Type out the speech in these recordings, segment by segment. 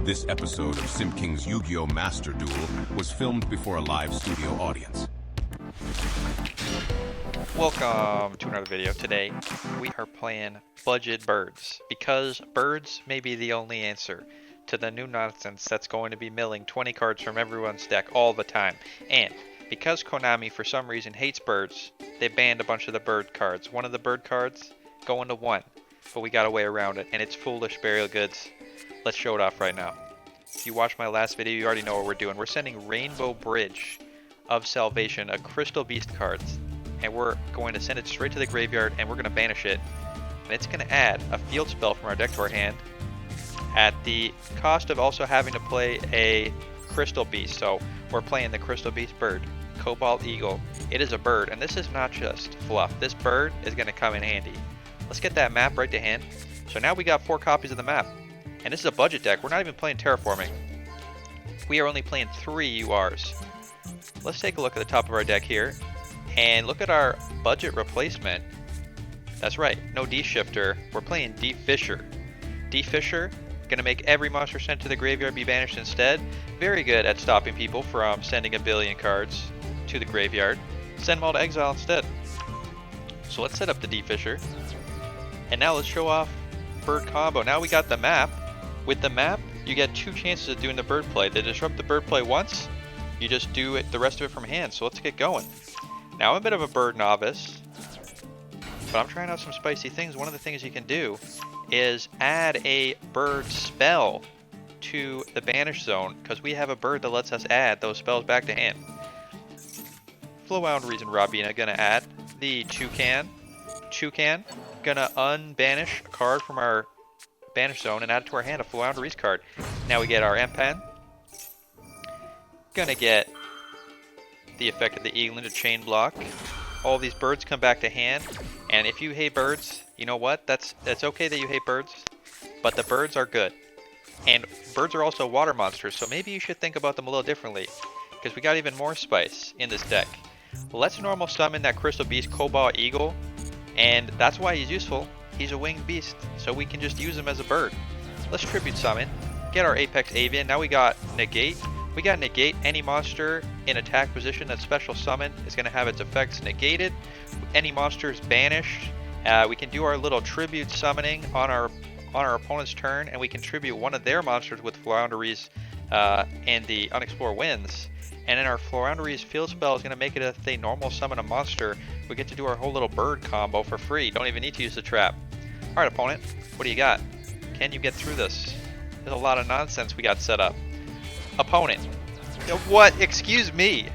This episode of Sim King's Yugioh MasterDuel was filmed before a live studio audience. Welcome to another video. Today we are playing budget birds because birds may be the only answer to the new nonsense that's going to be milling 20 cards from everyone's deck all the time. And because Konami for some reason hates birds, they banned a bunch of the bird cards. One of the bird cards going to one, but we got a way around it, and it's foolish burial goods. Let's show it off right now. If you watched my last video, you already know what we're doing. We're sending Rainbow Bridge of Salvation, a Crystal Beast cards, and we're going to send it straight to the graveyard, and we're going to banish it. And it's going to add a field spell from our deck to our hand at the cost of also having to play a Crystal Beast. So we're playing the Crystal Beast bird, Cobalt Eagle. It is a bird, and this is not just fluff. This bird is going to come in handy. Let's get that map right to hand. So now we got 4 copies of the map. And this is a budget deck. We're not even playing terraforming. We are only playing 3 URs. Let's take a look at the top of our deck here. And look at our budget replacement. That's right, no D-Shifter. We're playing D-Fisher. D-Fisher, gonna make every monster sent to the graveyard be banished instead. Very good at stopping people from sending a billion cards to the graveyard. Send them all to exile instead. So let's set up the D-Fisher. And now let's show off bird combo. Now we got the map. With the map, you get 2 chances of doing the bird play. They disrupt the bird play once, you just do it the rest of it from hand. So let's get going. Now I'm a bit of a bird novice, but I'm trying out some spicy things. One of the things you can do is add a bird spell to the banish zone, because we have a bird that lets us add those spells back to hand. Floowandereeze and Robina gonna add the Toucan. Toucan gonna unbanish a card from our banish zone and add it to our hand, a Floowandereeze card. Now we get our M-Pen. Gonna get the effect of the Eagle into chain block. All these birds come back to hand, and if you hate birds, you know what? That's okay that you hate birds, but the birds are good. And birds are also water monsters, so maybe you should think about them a little differently, because we got even more spice in this deck. Let's normal summon that Crystal Beast Cobalt Eagle, and that's why he's useful. He's a winged beast, so we can just use him as a bird. Let's tribute summon, get our Apex Avian. Now we got negate. We got negate. Any monster in attack position that's special summon is going to have its effects negated. Any monster is banished. We can do our little tribute summoning on our opponent's turn, and we can tribute one of their monsters with Floowandereeze and the Unexplored Winds. And then our Floowandereeze field spell is going to make it if they normal summon a monster. We get to do our whole little bird combo for free. Don't even need to use the trap. Alright, opponent, what do you got? Can you get through this? There's a lot of nonsense we got set up. Opponent. What? Excuse me.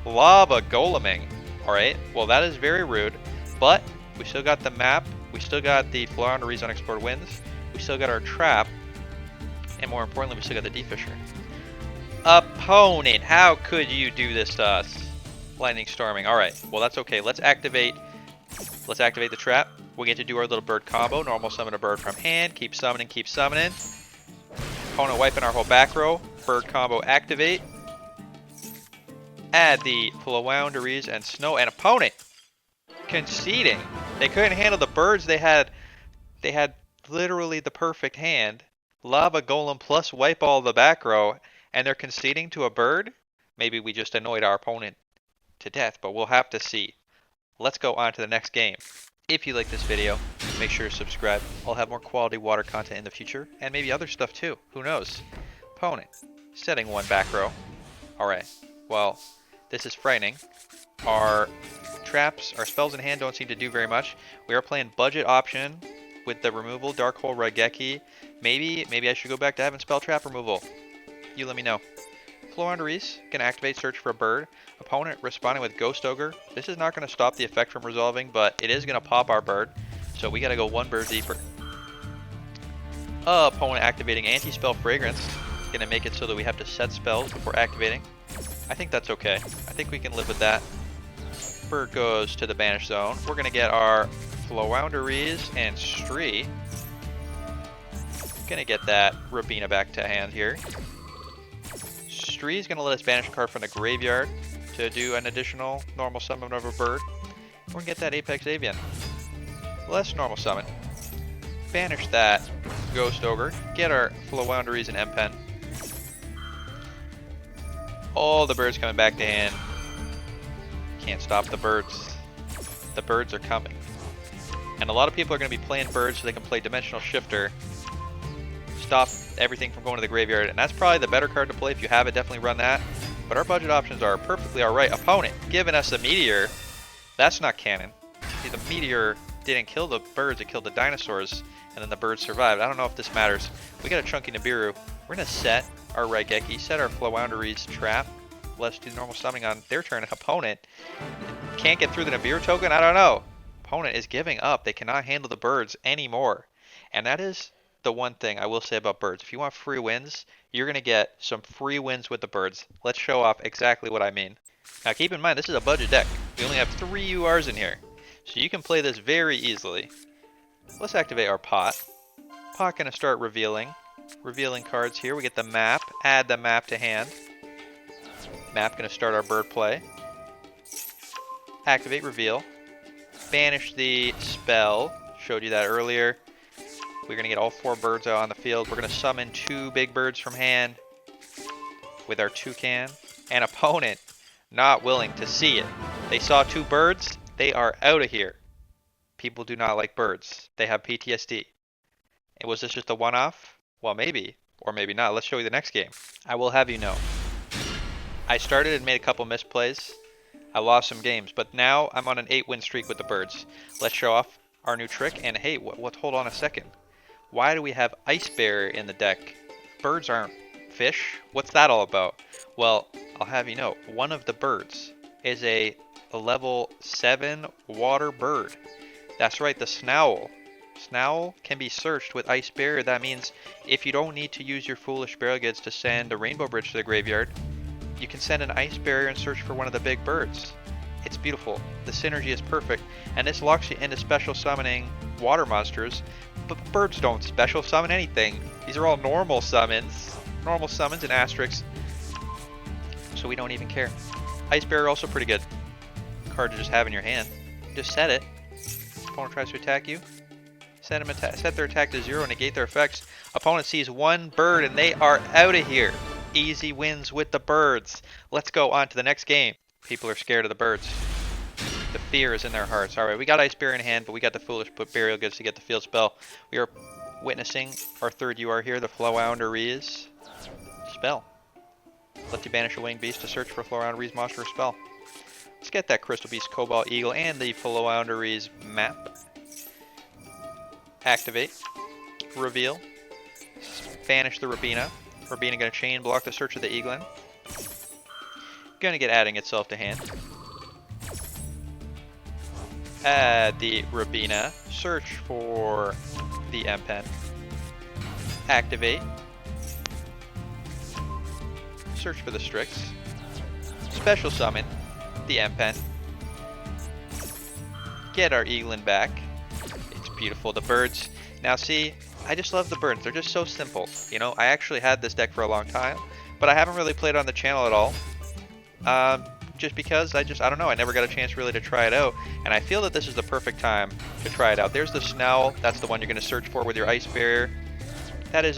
Lava Goleming. Alright, well that is very rude. But we still got the map. We still got the Floowandereeze Unexplored Winds. We still got our trap. And more importantly, we still got the D-Fisher. Opponent, how could you do this to us? Lightning Storming. Alright, well that's okay. Let's activate the trap. We get to do our little bird combo. Normal summon a bird from hand. Keep summoning, keep summoning. Opponent wiping our whole back row. Bird combo activate. Add the Floowandereeze and Snow. And opponent conceding. They couldn't handle the birds. They had literally the perfect hand. Lava Golem plus wipe all the back row. And they're conceding to a bird? Maybe we just annoyed our opponent to death, but we'll have to see. Let's go on to the next game. If you like this video, make sure to subscribe. I'll have more quality water content in the future, and maybe other stuff too. Who knows? Opponent, setting 1 back row. Alright, well, this is frightening. Our traps, our spells in hand don't seem to do very much. We are playing budget option with the removal, Dark Hole Raigeki. Maybe I should go back to having spell trap removal. You let me know. Floowandereeze can activate search for a bird. Opponent responding with Ghost Ogre. This is not going to stop the effect from resolving, but it is going to pop our bird. So we got to go 1 bird deeper. Opponent activating Anti-Spell Fragrance. Going to make it so that we have to set spells before activating. I think that's okay. I think we can live with that. Bird goes to the banish zone. We're going to get our Floowandereeze and Stree. Going to get that Robina back to hand here. Stree is going to let us banish a card from the graveyard to do an additional normal summon of a bird. We're going to get that Apex Avian. Let's normal summon. Banish that Ghost Ogre. Get our Floowandereeze and M-Pen. All the birds coming back to hand. Can't stop the birds. The birds are coming. And a lot of people are going to be playing birds so they can play Dimensional Shifter. Stop everything from going to the graveyard. And that's probably the better card to play. If you have it, definitely run that. But our budget options are perfectly alright. Opponent giving us a Meteor. That's not canon. See, the Meteor didn't kill the birds, it killed the dinosaurs. And then the birds survived. I don't know if this matters. We got a Chunky Nibiru. We're going to set our Raigeki, set our Floowandereeze trap. Let's do normal summoning on their turn. Opponent can't get through the Nibiru token? I don't know. Opponent is giving up. They cannot handle the birds anymore. And that is the one thing I will say about birds. If you want free wins, you're going to get some free wins with the birds. Let's show off exactly what I mean. Now keep in mind, this is a budget deck. We only have 3 URs in here. So you can play this very easily. Let's activate our pot. Pot going to start revealing. Revealing cards here. We get the map. Add the map to hand. Map going to start our bird play. Activate reveal. Banish the spell. Showed you that earlier. We're going to get all 4 birds out on the field. We're going to summon 2 big birds from hand with our toucan. And opponent not willing to see it. They saw 2 birds. They are out of here. People do not like birds. They have PTSD. And was this just a one-off? Well, maybe. Or maybe not. Let's show you the next game. I will have you know. I started and made a couple misplays. I lost some games. But now I'm on an 8-win streak with the birds. Let's show off our new trick. And hey, hold on a second. Why do we have Ice Bear in the deck? Birds aren't fish. What's that all about? Well, I'll have you know. One of the birds is a level 7 water bird. That's right, the Snowl. Snowl can be searched with Ice Barrier. That means if you don't need to use your Foolish Barrel Goods to send a Rainbow Bridge to the graveyard, you can send an Ice Barrier and search for one of the big birds. It's beautiful. The synergy is perfect. And this locks you into special summoning water monsters. But birds don't special summon anything. These are all normal summons. Normal summons and asterisks. So we don't even care. Ice Barrier also pretty good. Card to just have in your hand. Just set it. Opponent tries to attack you. Set their attack to 0, negate their effects. Opponent sees 1 bird and they are out of here. Easy wins with the birds. Let's go on to the next game. People are scared of the birds. The fear is in their hearts. Alright, we got Ice Bear in hand, but we got the Foolish Burial Goods to get the field spell. We are witnessing our 3rd UR here, the Floowandereeze spell. Let you banish a winged beast to search for Floowandereeze monster or spell. Let's get that Crystal Beast, Cobalt Eagle, and the Floowandereeze map. Activate. Reveal. Banish the Rabina. Rabina going to chain block the search of the Eaglin. Going to get adding itself to hand. Add the Rabina. Search for the M-Pen. Activate. Search for the Strix. Special summon the M-Pen. Get our Eaglin back. It's beautiful. The birds. Now see, I just love the birds. They're just so simple. You know, I actually had this deck for a long time, but I haven't really played on the channel at all. Just because I don't know, I never got a chance really to try it out, and I feel that this is the perfect time to try it out. There's the Snowl. That's the one you're going to search for with your Ice Barrier. That is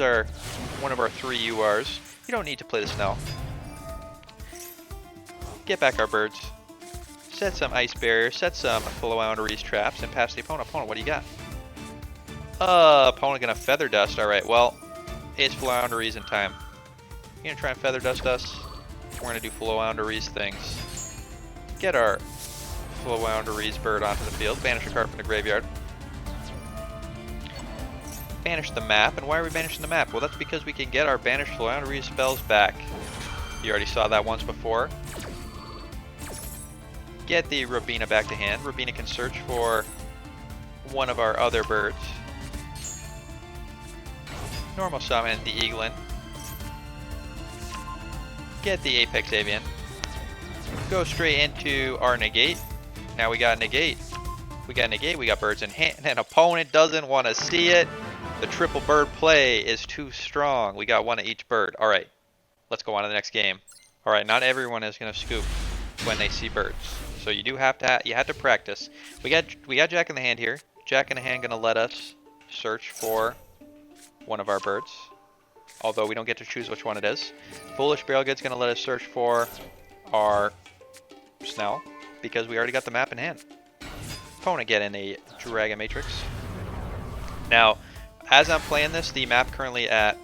one of our 3 URs. You don't need to play the Snowl. Get back our birds. Set some Ice Barrier, set some Floowandereeze traps, and pass the opponent. Opponent, what do you got? Opponent gonna Feather Dust. Alright, well, it's Floowandereeze in time. You gonna try and Feather Dust us? We're gonna do Floowandereeze things. Get our Floowandereeze bird onto the field. Banish a card from the graveyard. Banish the map. And why are we banishing the map? Well, that's because we can get our banished Floowandereeze spells back. You already saw that once before. Get the Rabina back to hand. Rabina can search for one of our other birds. Normal summon the Eaglin. Get the Apex Avian. Go straight into our negate. Now we got negate. We got negate, we got birds in hand, and opponent doesn't want to see it. The triple bird play is too strong. We got 1 of each bird. Alright, let's go on to the next game. Alright, not everyone is going to scoop when they see birds. So you do have to practice. We got Jack in the hand here. Jack in the hand going to let us search for one of our birds. although we don't get to choose which one it is. Foolish Burial Good's going to let us search for our Snell, because we already got the map in hand. Opponent getting a Dragon Matrix. Now, as I'm playing this, the map currently at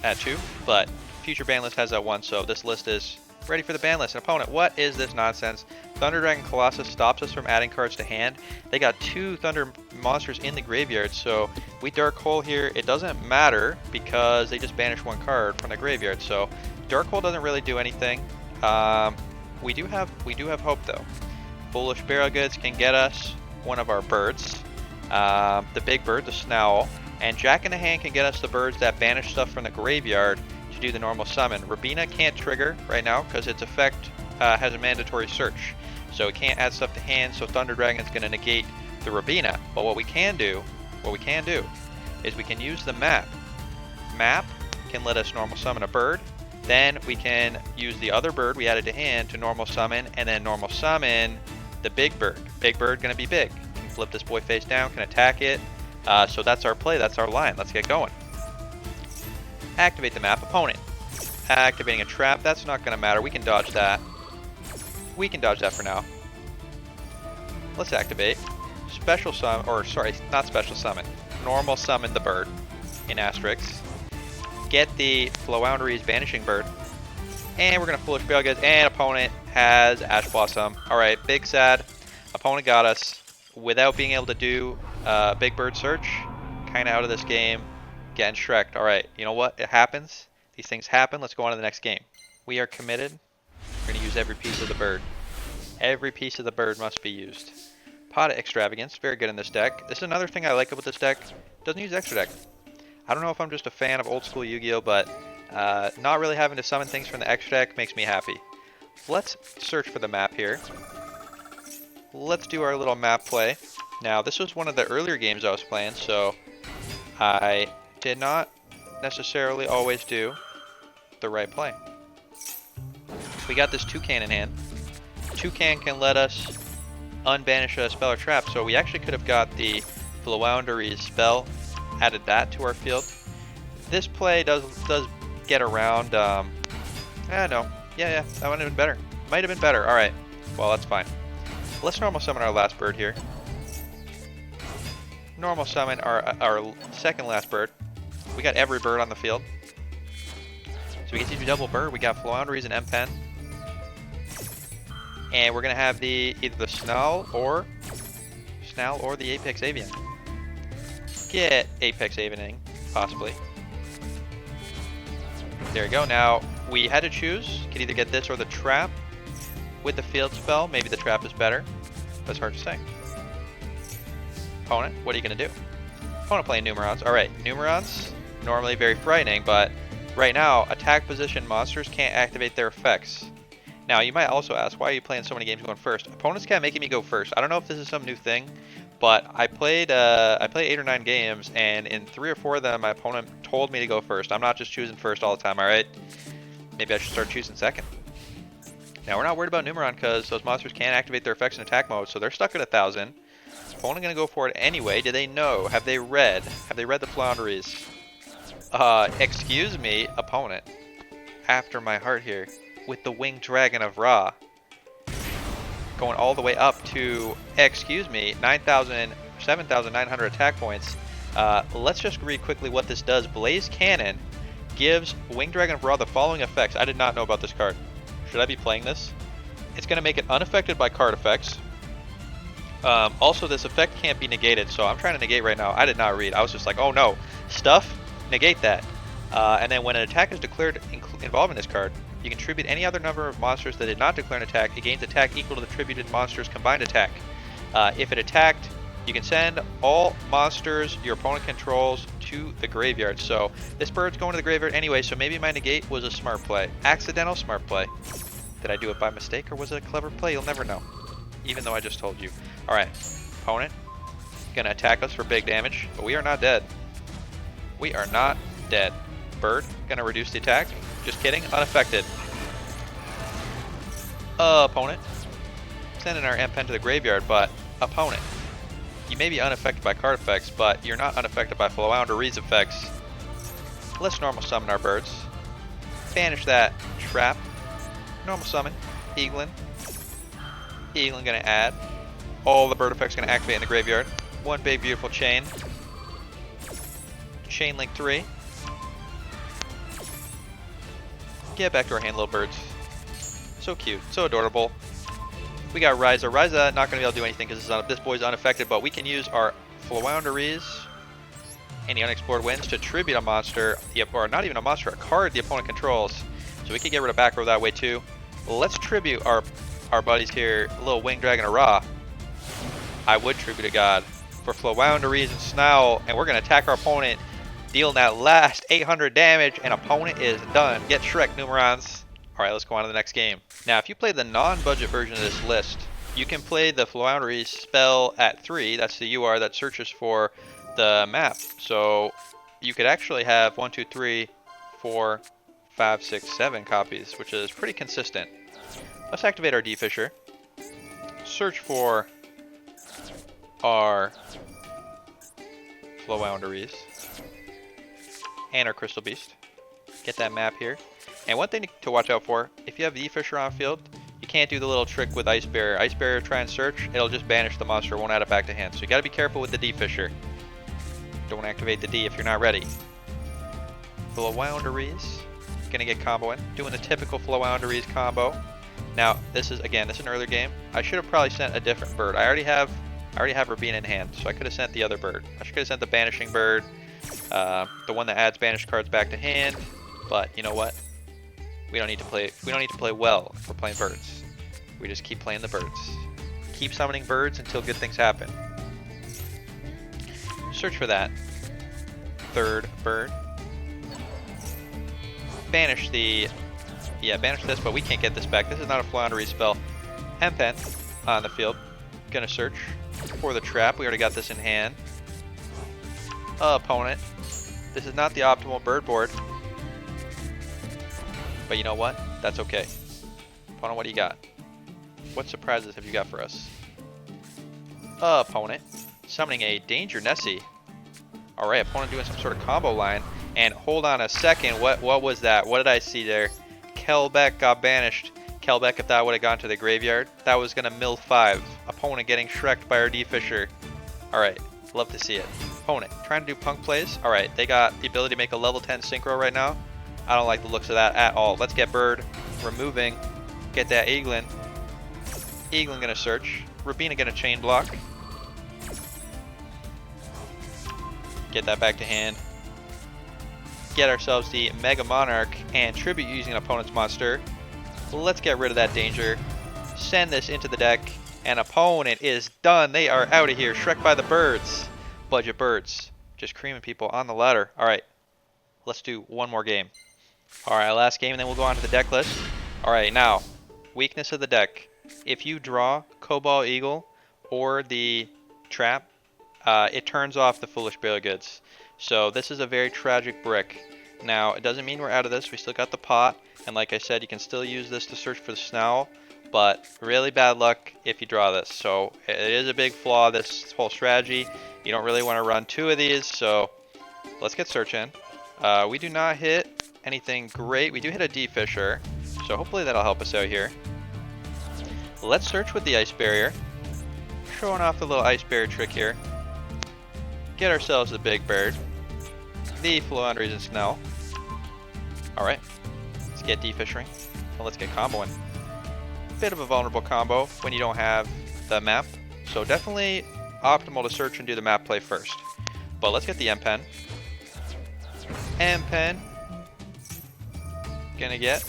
2, but future ban list has at 1, so this list is ready for the ban list. And opponent, what is this nonsense? Thunder Dragon Colossus stops us from adding cards to hand. They got 2 Thunder monsters in the graveyard, so we Dark Hole here. It doesn't matter because they just banish 1 card from the graveyard. So Dark Hole doesn't really do anything. We do have hope though. Foolish Burial Goods can get us one of our birds, the big bird, the Snowl, and Jack in the Hand can get us the birds that banish stuff from the graveyard to do the normal summon. Rabina can't trigger right now because its effect has a mandatory search, so it can't add stuff to hand. So Thunder Dragon's going to negate the Rabina. But what we can do is we can use the map. Map can let us normal summon a bird. Then we can use the other bird we added to hand to normal summon, and then normal summon the big bird. Big bird going to be big. Can flip this boy face down, can attack it. So that's our play, that's our line. Let's get going. Activate the map. Opponent activating a trap. That's not going to matter. We can dodge that. We can dodge that for now. Let's activate. Special summon, or sorry, not special summon. Normal summon the bird in asterisk. Get the Floowandereeze banishing bird. And we're going to Foolish Burial Goods. And opponent has Ash Blossom. Alright, big sad. Opponent got us without being able to do big bird search. Kind of out of this game. Getting Shrek'd. Alright, you know what? It happens. These things happen. Let's go on to the next game. We are committed. We're going to use every piece of the bird. Every piece of the bird must be used. Pot of Extravagance. Very good in this deck. This is another thing I like about this deck. It doesn't use extra deck. I don't know if I'm just a fan of old school Yu-Gi-Oh, but not really having to summon things from the extra deck makes me happy. Let's search for the map here. Let's do our little map play. Now, this was one of the earlier games I was playing, so I did not necessarily always do the right play. We got this Toucan in hand. Toucan can let us unbanish a spell or trap, so we actually could have got the Floowandereeze spell, added that to our field. This play does get around, no. Yeah, that would have been better. Might have been better. Alright, well, that's fine. Let's normal summon our last bird here. Normal summon our second last bird. We got every bird on the field. So we get to do double bird. We got Floowandereeze and M-Pen. And we're going to have either the Snell or the Apex Avian. Get Apex Avianing, possibly. There we go. Now, we had to choose. Could either get this or the trap. With the field spell, maybe the trap is better. That's hard to say. Opponent, what are you going to do? Opponent playing Numerons. Alright, Numerons, normally very frightening, but right now, attack position monsters can't activate their effects. Now, you might also ask, why are you playing so many games going first? Opponents kept making me go first. I don't know if this is some new thing, but I played 8 or 9 games, and in 3 or 4 of them, my opponent told me to go first. I'm not just choosing first all the time, alright? Maybe I should start choosing second. Now, we're not worried about Numeron because those monsters can't activate their effects in attack mode, so they're stuck at 1,000. Opponent going to go for it anyway. Do they know? Have they read? Have they read the Floowandereeze? Excuse me, opponent. After my heart here. With the Winged Dragon of Ra. Going all the way up to, excuse me, 7,900 attack points. Let's just read quickly what this does. Blaze Cannon gives Winged Dragon of Ra the following effects. I did not know about this card. Should I be playing this? It's going to make it unaffected by card effects. Also, this effect can't be negated, so I'm trying to negate right now. I did not read. I was just like, oh no, stuff, negate that. And then when an attack is declared involving this card, you can tribute any other number of monsters that did not declare an attack. It gains attack equal to the tributed monster's combined attack. If it attacked, you can send all monsters your opponent controls to the graveyard. So this bird's going to the graveyard anyway, so maybe my negate was a smart play. Accidental smart play. Did I do it by mistake or was it a clever play? You'll never know. Even though I just told you. Alright, opponent gonna attack us for big damage, but we are not dead. We are not dead. Bird gonna reduce the attack. Just kidding, unaffected. Opponent sending our M-Pen to the graveyard, but opponent, you may be unaffected by card effects, but you're not unaffected by Floowandereeze effects. Let's normal summon our birds. Banish that trap. Normal summon. Eaglin. Eaglin gonna add. All the bird effects gonna activate in the graveyard. One big beautiful chain. Chain link 3. Get back to our hand, little birds. So cute, so adorable. We got Ryza. Ryza not gonna be able to do anything because this boy's unaffected, but we can use our Floowandereeze and the unexplored winds to tribute a monster, or not even a monster, a card the opponent controls. So we can get rid of back row that way too. Let's tribute our buddies here, little wing dragon Ra. I would tribute a god for Floowandereeze and Snowl, and we're gonna attack our opponent, dealing that last 800 damage, and opponent is done. Get Shrek, Numerons. Alright, let's go on to the next game. Now, if you play the non-budget version of this list, you can play the Floowandereeze spell at 3, that's the UR that searches for the map. So you could actually have 1, 2, 3, 4, 5, 6, 7 copies, which is pretty consistent. Let's activate our D-Fisher. Search for our Floowandereeze and our Crystal Beast. Get that map here. And one thing to watch out for, if you have the D-Fisher on field, you can't do the little trick with Ice Barrier. Ice Barrier, try and search, it'll just banish the monster, won't add it back to hand. So you gotta be careful with the D-Fisher. Don't activate the D if you're not ready. Floowandereeze, gonna get comboing. Doing the typical Floowandereeze combo. Now, this is an earlier game. I should have probably sent a different bird. I already have Rabina in hand, so I could have sent the other bird. I should have sent the banishing bird, the one that adds banished cards back to hand. But you know what? We don't need to play well if we're playing birds. We just keep playing the birds. Keep summoning birds until good things happen. Search for that third bird. Banish this, but we can't get this back. This is not a Floowandereeze spell. M-Pen on the field. Gonna search for the trap. We already got this in hand. Opponent. This is not the optimal bird board. But you know what? That's okay. Opponent, what do you got? What surprises have you got for us? Opponent. Summoning a Danger Nessie. Alright, opponent doing some sort of combo line. And hold on a second, what was that? What did I see there? Kelbeck got banished. Kelbeck, if that would have gone to the graveyard, that was going to mill 5. Opponent getting Shrek'd by our D-Fisher. Alright, love to see it. Opponent, trying to do punk plays. Alright, they got the ability to make a level 10 synchro right now. I don't like the looks of that at all. Let's get bird. Removing. Get that Eaglin. Eaglin gonna search. Rabina gonna chain block. Get that back to hand. Get ourselves the Mega Monarch and tribute using an opponent's monster. Let's get rid of that danger. Send this into the deck. And opponent is done. They are out of here. Shrek by the birds. Budget birds. Just creaming people on the ladder. Alright. Let's do one more game. Alright, last game, and then we'll go on to the deck list. Alright, now, weakness of the deck. If you draw Cobalt Eagle or the trap, it turns off the Foolish Bale Goods. So this is a very tragic brick. Now, it doesn't mean we're out of this. We still got the pot. And like I said, you can still use this to search for the Snowl. But really bad luck if you draw this. So it is a big flaw, this whole strategy. You don't really want to run 2 of these. So let's get searching. We do not hit anything great. We do hit a D-Fisher. So hopefully that'll help us out here. Let's search with the Ice Barrier. Showing off the little Ice Barrier trick here. Get ourselves a big bird. The Floowandereeze and Snow. Alright. Let's get D-Fishing. And let's get comboing. Bit of a vulnerable combo when you don't have the map. So definitely optimal to search and do the map play first. But let's get the M-Pen. M-Pen. Gonna get.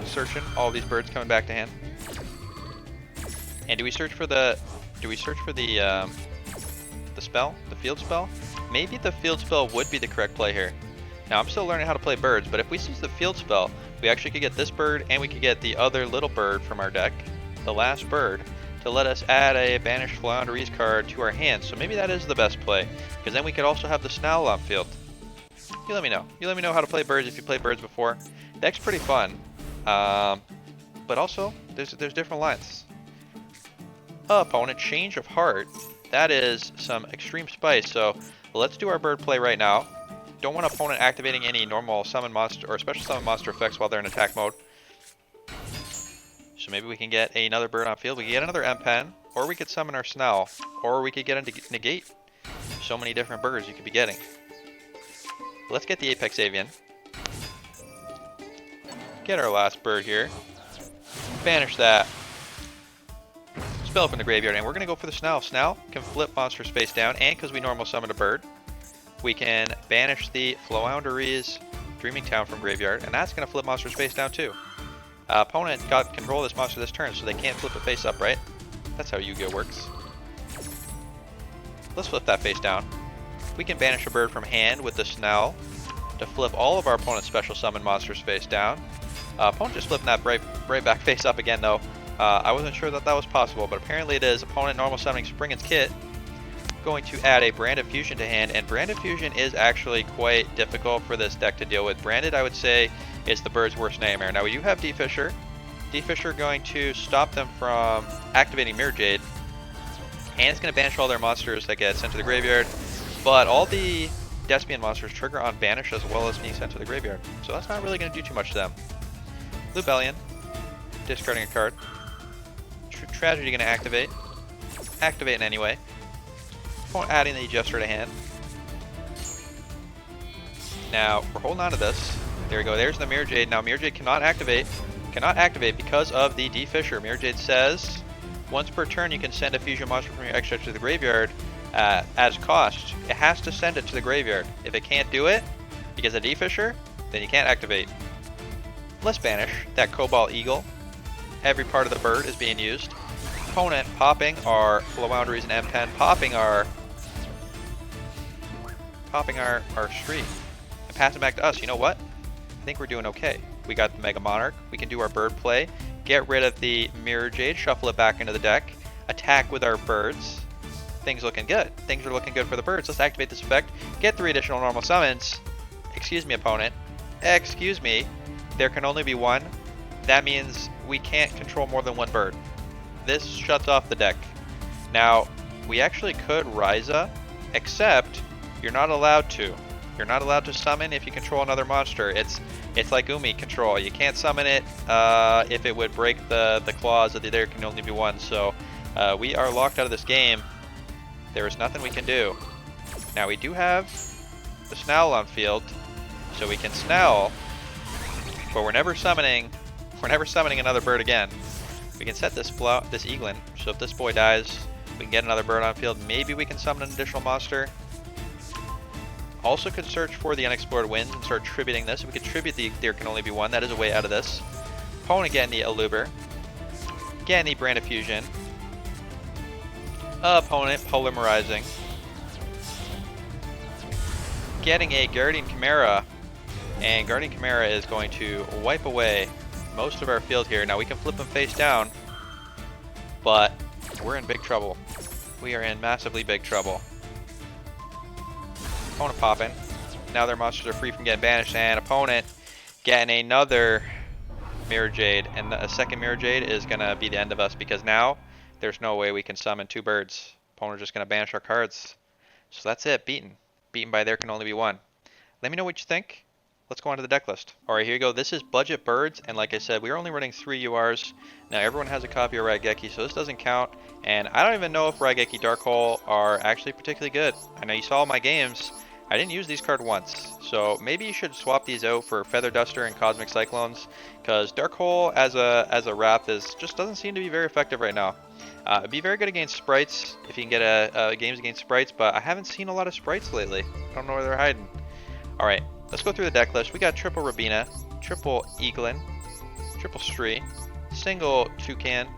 Searching. All these birds coming back to hand. And do we search for the spell? The field spell? Maybe the field spell would be the correct play here. Now I'm still learning how to play birds, but if we use the field spell, we actually could get this bird and we could get the other little bird from our deck, the last bird, to let us add a banished Floowandereeze card to our hand. So maybe that is the best play, because then we could also have the Snowl on field. You let me know. You let me know how to play birds if you played birds before. Deck's pretty fun, but also there's different lines. Opponent, change of heart. That is some extreme spice. So But let's do our bird play right now. Don't want opponent activating any normal summon monster or special summon monster effects while they're in attack mode. So maybe we can get another bird on field. We can get another M-Pen, or we could summon our Snell, or we could get into Negate. So many different birds you could be getting. Let's get the Apex Avian. Get our last bird here. Banish that. Spell from the graveyard, and we're going to go for the Snell. Snell can flip monsters face down, and because we normal summon a bird, we can banish the Floowandereeze Dreaming Town from graveyard, and that's going to flip monsters face down too. Opponent got control of this monster this turn, so they can't flip it face up, right? That's how Yu-Gi-Oh works. Let's flip that face down. We can banish a bird from hand with the Snell to flip all of our opponent's special summon monsters face down. Opponent just flipping that right back face up again though. I wasn't sure that was possible, but apparently it is. Opponent normal summoning Springen's Kit. Going to add a Branded Fusion to hand, and Branded Fusion is actually quite difficult for this deck to deal with. Branded, I would say, is the bird's worst nightmare. Now we do have D-Fisher. D-Fisher going to stop them from activating Mirror Jade, and it's going to banish all their monsters that get sent to the graveyard, but all the Despian monsters trigger on Banish as well as being sent to the graveyard, so that's not really going to do too much to them. Lubellion, discarding a card. Tragedy going to activate. Activate in any way. Adding the Jester to hand. Now, we're holding on to this. There we go, there's the Mirror Jade. Now Mirror Jade cannot activate because of the D-Fisher. Mirror Jade says, once per turn you can send a fusion monster from your extra to the graveyard as cost. It has to send it to the graveyard. If it can't do it, because of D-Fisher, then you can't activate. Let's banish that Cobalt Eagle. Every part of the bird is being used. Opponent popping our Floowandereeze and M-Pen, popping our street, and passing back to us. You know what? I think we're doing okay. We got the Mega Monarch. We can do our bird play, get rid of the Mirror Jade, shuffle it back into the deck, attack with our birds. Things looking good. Things are looking good for the birds. Let's activate this effect, get 3 additional normal summons. Excuse me, opponent. Excuse me. There can only be one. That means we can't control more than one bird. This shuts off the deck. Now, we actually could Ryza, except you're not allowed to. You're not allowed to summon if you control another monster. It's like Umi control. You can't summon it if it would break the clause of the there can only be one. So we are locked out of this game. There is nothing we can do. Now we do have the Snell on field, so we can Snell, but we're never summoning another bird again. We can set this Eaglin, so if this boy dies, we can get another bird on field. Maybe we can summon an additional monster. Also could search for the Unexplored Winds and start tributing this. We could tribute the There Can Only Be One. That is a way out of this. Opponent getting the Aluber. Getting the Brand of Fusion. Opponent polymerizing. Getting a Guardian Chimera. And Guardian Chimera is going to wipe away most of our field here. Now we can flip them face down, but we're in big trouble. We are in massively big trouble. Opponent popping. Now their monsters are free from getting banished, and opponent getting another Mirror Jade, and a second Mirror Jade is going to be the end of us, because now there's no way we can summon 2 birds. Opponent just going to banish our cards. So that's it, beaten. Beaten by There Can Only Be One. Let me know what you think. Let's go on to the deck list. Alright, here you go. This is budget birds, and like I said, we are only running 3 URs. Now everyone has a copy of Raigeki, so this doesn't count. And I don't even know if Raigeki Dark Hole are actually particularly good. I know you saw my games. I didn't use these cards once, so maybe you should swap these out for Feather Duster and Cosmic Cyclones, because Dark Hole as a wrap just doesn't seem to be very effective right now. It'd be very good against sprites if you can get games against sprites, but I haven't seen a lot of sprites lately. I don't know where they're hiding. Alright, let's go through the deck list. We got triple Rabina, triple Eaglin, triple Stree, single Toucan.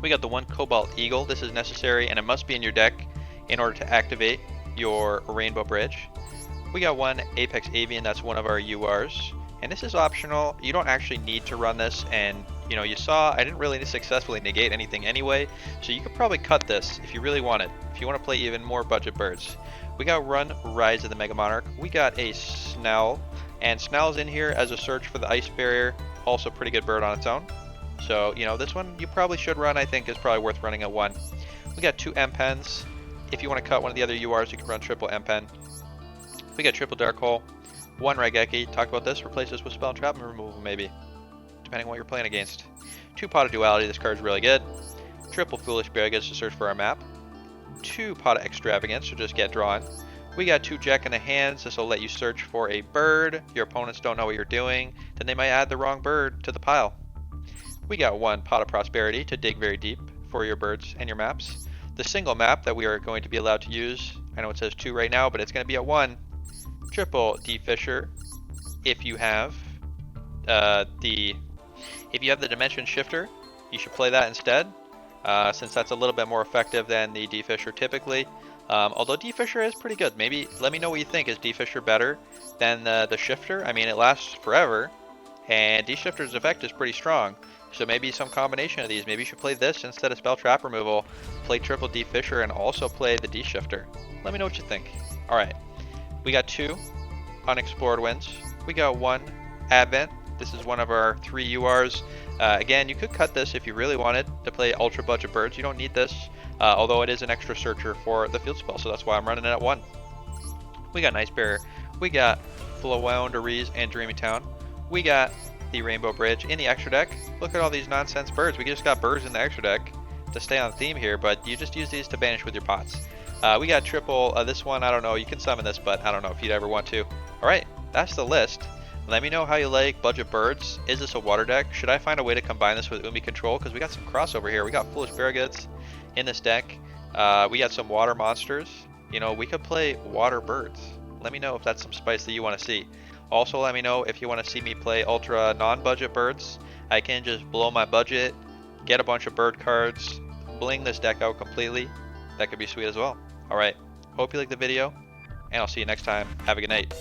We got the 1 Cobalt Eagle. This is necessary, and it must be in your deck in order to activate your Rainbow Bridge. We got 1 Apex Avian. That's one of our URs, and this is optional. You don't actually need to run this, and you know, you saw I didn't really successfully negate anything anyway, so you could probably cut this if you really wanted, if you want to play even more budget birds. We got Run Rise of the Mega Monarch. We got a Snell, and Snell's in here as a search for the Ice Barrier, also pretty good bird on its own. So, you know, this one you probably should run. I think is probably worth running at 1. We got 2 M-Pens. If you want to cut one of the other URs, you can run triple M-Pen. We got triple Dark Hole, 1 Raigeki, talked about this, replace this with Spell and Trap removal maybe, depending on what you're playing against. 2 Pot of Duality, this card's really good. Triple Foolish Berries to search for our map. 2 Pot of Extravagance, so just get drawn. We got 2 Jack in the Hands, this will let you search for a bird. Your opponents don't know what you're doing, then they might add the wrong bird to the pile. We got 1 Pot of Prosperity to dig very deep for your birds and your maps. The single map that we are going to be allowed to use, I know it says 2 right now, but it's going to be at 1. Triple D Fisher. If you have the Dimension Shifter, you should play that instead, since that's a little bit more effective than the D Fisher typically. Although D Fisher is pretty good. Maybe let me know what you think. Is D Fisher better than the Shifter? I mean, it lasts forever, and D Shifter's effect is pretty strong. So maybe some combination of these. Maybe you should play this instead of Spell Trap removal. Play triple D Fisher and also play the D Shifter. Let me know what you think. Alright. We got 2 Unexplored Winds. We got 1 Advent. This is one of our 3 URs. Again, you could cut this if you really wanted to play Ultra Budget Birds. You don't need this, although it is an extra searcher for the field spell, so that's why I'm running it at 1. We got Nice Bear. We got Floowandereeze and Dreamy Town. We got the Rainbow Bridge in the extra deck. Look at all these nonsense birds. We just got birds in the extra deck to stay on theme here, but you just use these to banish with your pots. We got triple, this one, I don't know, you can summon this, but I don't know if you'd ever want to. Alright, that's the list. Let me know how you like budget birds. Is this a water deck? Should I find a way to combine this with Umi Control? Because we got some crossover here. We got Foolish Barragates in this deck. We got some water monsters. You know, we could play water birds. Let me know if that's some spice that you want to see. Also, let me know if you want to see me play ultra non-budget birds. I can just blow my budget, get a bunch of bird cards, bling this deck out completely. That could be sweet as well. Alright, hope you liked the video, and I'll see you next time. Have a good night.